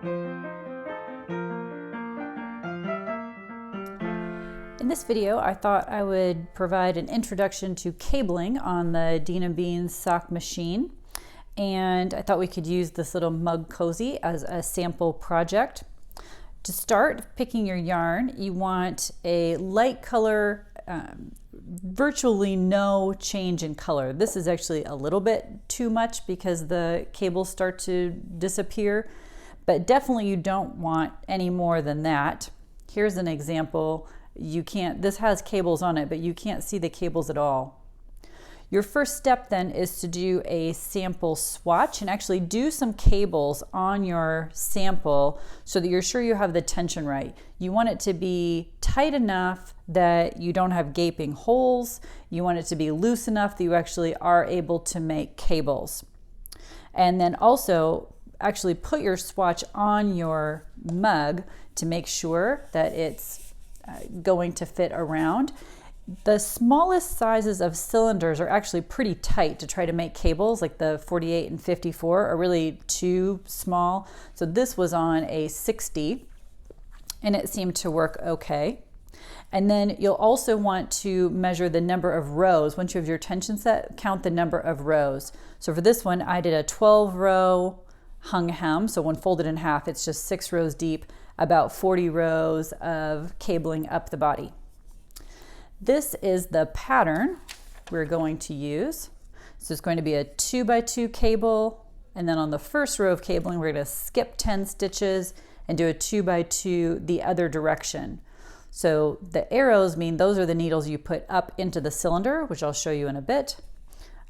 In this video, I thought I would provide an introduction to cabling on the Dean & Beans sock machine. And I thought we could use this little mug cozy as a sample project. To start picking your yarn, you want a light color, virtually no change in color. This is actually a little bit too much because the cables start to disappear, but definitely you don't want any more than that. Here's an example. This has cables on it, but you can't see the cables at all. Your first step then is to do a sample swatch and actually do some cables on your sample so that you're sure you have the tension right. You want it to be tight enough that you don't have gaping holes. You want it to be loose enough that you actually are able to make cables. And then also actually put your swatch on your mug to make sure that it's going to fit around. The smallest sizes of cylinders are actually pretty tight to try to make cables, like the 48 and 54 are really too small. So this was on a 60 and it seemed to work okay. And then you'll also want to measure the number of rows. Once you have your tension set, count the number of rows. So for this one, I did a 12 row hung hem. So when folded in half, it's just 6 rows deep, about 40 rows of cabling up the body. This is the pattern we're going to use. So it's going to be a 2x2 cable, and then on the first row of cabling we're going to skip 10 stitches and do a 2x2 the other direction. So the arrows mean those are the needles you put up into the cylinder, which I'll show you in a bit.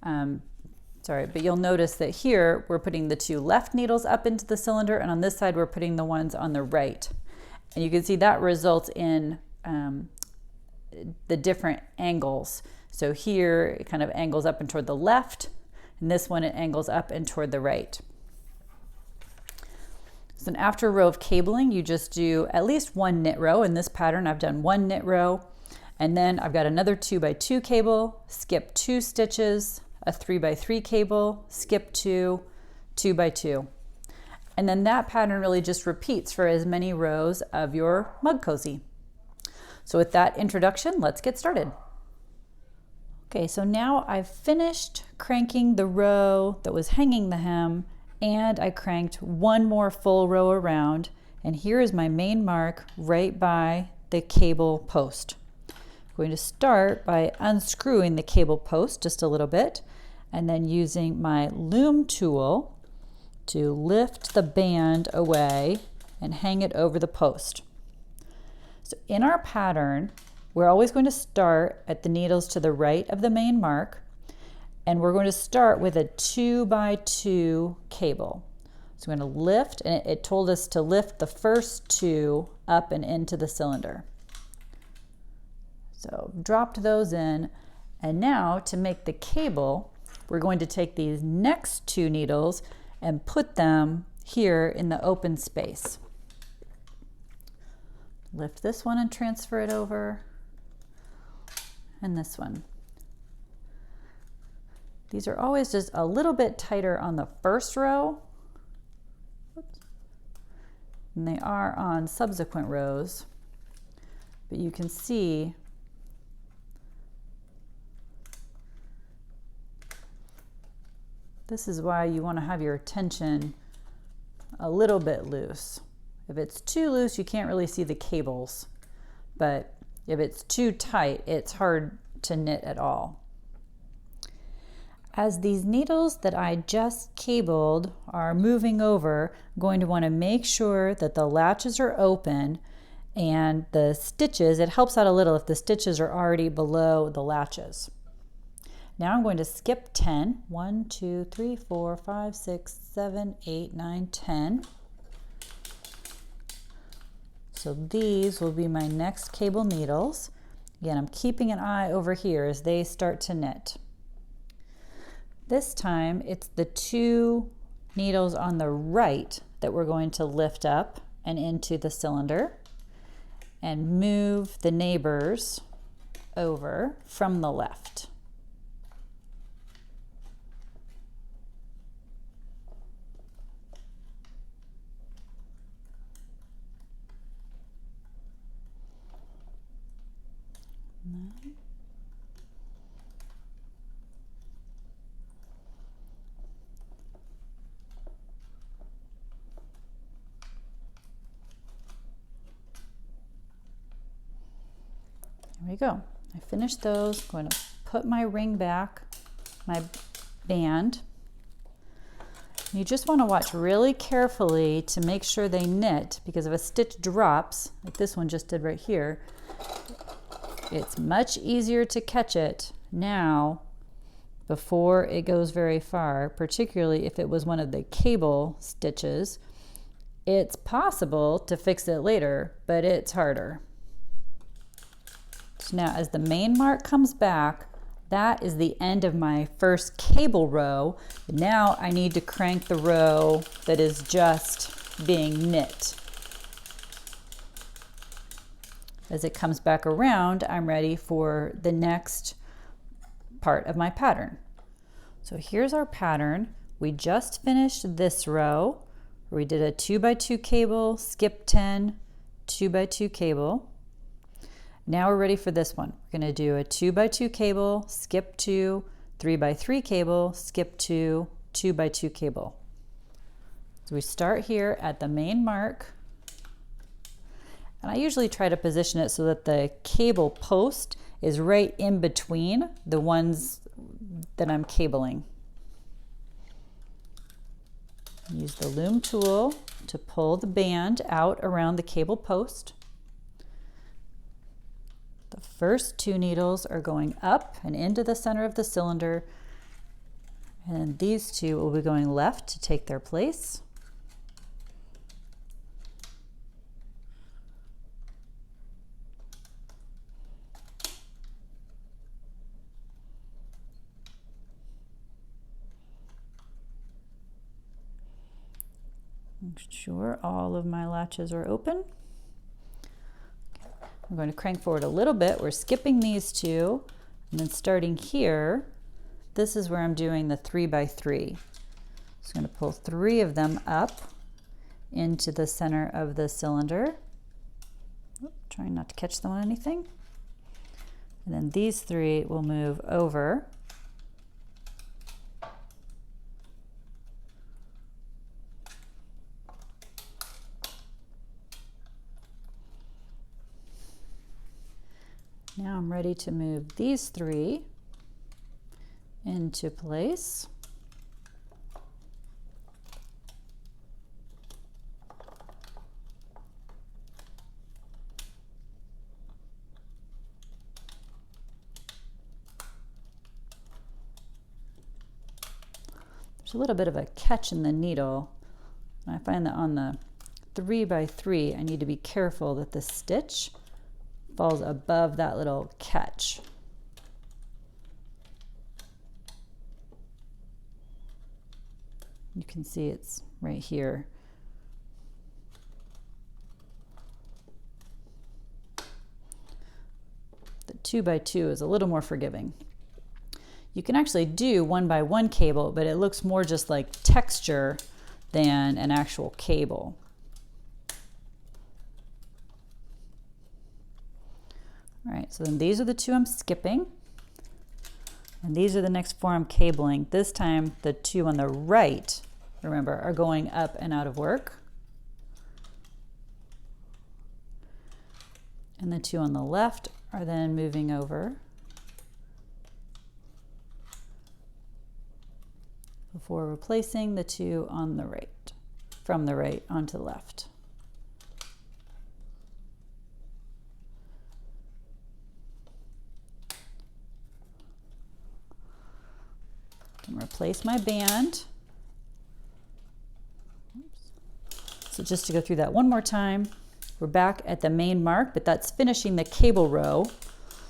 But you'll notice that here we're putting the 2 left needles up into the cylinder, and on this side we're putting the ones on the right. And you can see that results in the different angles. So here it kind of angles up and toward the left, and this one it angles up and toward the right. So then after a row of cabling, you just do at least 1 knit row. In this pattern I've done 1 knit row, and then I've got another 2x2 cable, skip 2 stitches, a 3x3 cable, skip 2, 2x2. And then that pattern really just repeats for as many rows of your mug cozy. So with that introduction, let's get started. Okay, so now I've finished cranking the row that was hanging the hem, and I cranked 1 more full row around, and here is my main mark right by the cable post. I'm going to start by unscrewing the cable post just a little bit, and then using my loom tool to lift the band away and hang it over the post. So in our pattern, we're always going to start at the needles to the right of the main mark, and we're going to start with a 2x2 cable. So we're going to lift, and it told us to lift the first 2 up and into the cylinder. So dropped those in, and now to make the cable, we're going to take these next 2 needles and put them here in the open space. Lift this one and transfer it over, and this one. These are always just a little bit tighter on the first row than they are on subsequent rows, but you can see this is why you want to have your tension a little bit loose. If it's too loose, you can't really see the cables, but if it's too tight, it's hard to knit at all. As these needles that I just cabled are moving over, I'm going to want to make sure that the latches are open and the stitches, it helps out a little if the stitches are already below the latches. Now I'm going to skip 10. 1, 2, 3, 4, 5, 6, 7, 8, 9, 10. So these will be my next cable needles. Again, I'm keeping an eye over here as they start to knit. This time it's the 2 needles on the right that we're going to lift up and into the cylinder and move the neighbors over from the left. There we go. I finished those. I'm going to put my ring back, my band. You just want to watch really carefully to make sure they knit, because if a stitch drops, like this one just did right here, it's much easier to catch it now before it goes very far, particularly if it was one of the cable stitches. It's possible to fix it later, but it's harder. So now as the main mark comes back, that is the end of my first cable row. Now I need to crank the row that is just being knit. As it comes back around, I'm ready for the next part of my pattern. So here's our pattern. We just finished this row where we did a 2x2 cable, skip 10, 2x2 cable. Now we're ready for this one. We're going to do a 2x2 cable, skip 2, 3x3 cable, skip 2, 2x2 cable. So we start here at the main mark, and I usually try to position it so that the cable post is right in between the ones that I'm cabling. Use the loom tool to pull the band out around the cable post. The first 2 needles are going up and into the center of the cylinder, and these 2 will be going left to take their place. Make sure all of my latches are open. I'm going to crank forward a little bit. We're skipping these 2, and then starting here, this is where I'm doing the 3x3. So I'm going to pull 3 of them up into the center of the cylinder. Trying not to catch them on anything. And then these 3 will move over. Now I'm ready to move these 3 into place. There's a little bit of a catch in the needle. I find that on the 3x3, I need to be careful that the stitch falls above that little catch. You can see it's right here. The 2x2 is a little more forgiving. You can actually do 1x1 cable, but it looks more just like texture than an actual cable. All right, so then these are the 2 I'm skipping, and these are the next 4 I'm cabling. This time the 2 on the right, remember, are going up and out of work. And the 2 on the left are then moving over before replacing the 2 on the right, from the right onto the left. And replace my band. So just to go through that one more time, we're back at the main mark, but that's finishing the cable row.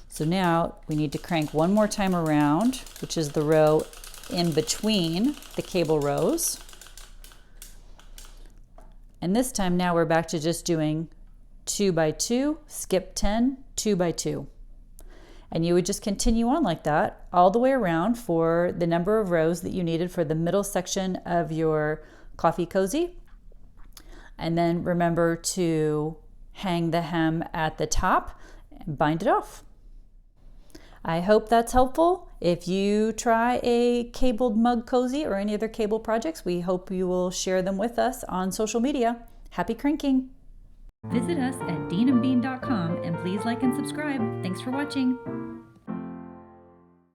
So now we need to crank one more time around, which is the row in between the cable rows. And this time now we're back to just doing 2x2, skip 10, 2x2. And you would just continue on like that all the way around for the number of rows that you needed for the middle section of your coffee cozy. And then remember to hang the hem at the top and bind it off. I hope that's helpful. If you try a cabled mug cozy or any other cable projects, we hope you will share them with us on social media. Happy cranking! Visit us at deanandbean.com and please like and subscribe. Thanks for watching.